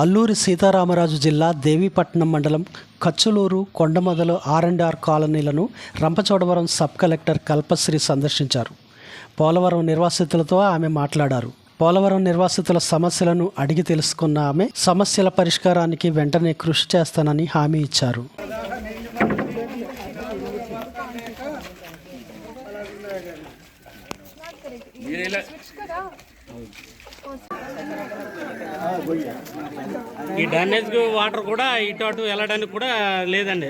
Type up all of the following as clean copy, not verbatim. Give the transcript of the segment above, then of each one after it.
అల్లూరి సీతారామరాజు జిల్లా దేవీపట్నం మండలం కచ్చులూరు కొండమొదలు R&R కాలనీలను రంపచోడవరం సబ్ కలెక్టర్ కల్పశ్రీ సందర్శించారు. పోలవరం నిర్వాసితులతో ఆమె మాట్లాడారు. పోలవరం నిర్వాసితుల సమస్యలను అడిగి తెలుసుకున్న ఆమె సమస్యల పరిష్కారానికి వెంటనే కృషి చేస్తానని హామీ ఇచ్చారు. ఈ డ్రైనేజ్ వాటర్ కూడా ఇటు అటు వెళ్ళడానికి కూడా లేదండి,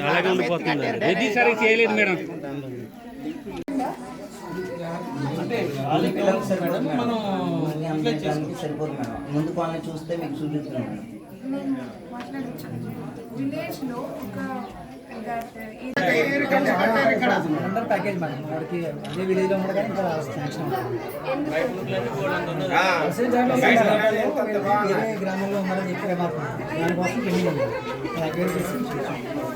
అలాగే ఉండిపోతుంది. ఇది సరిగ్గా చేయలేదు మేడం. సరిపోదు మేడం. ముందు కాలనీ చూస్తే మీకు చూపిస్తున్నాం. అండర్ ప్యాకేజ్ మేడం, వాడికి అదే విలేజ్ లో ఉండగా ఇంకా శాంక్షన్ వేరే గ్రామంలో ఉన్నారని చెప్పి దానికోసం పెండింగ్ ఉంది.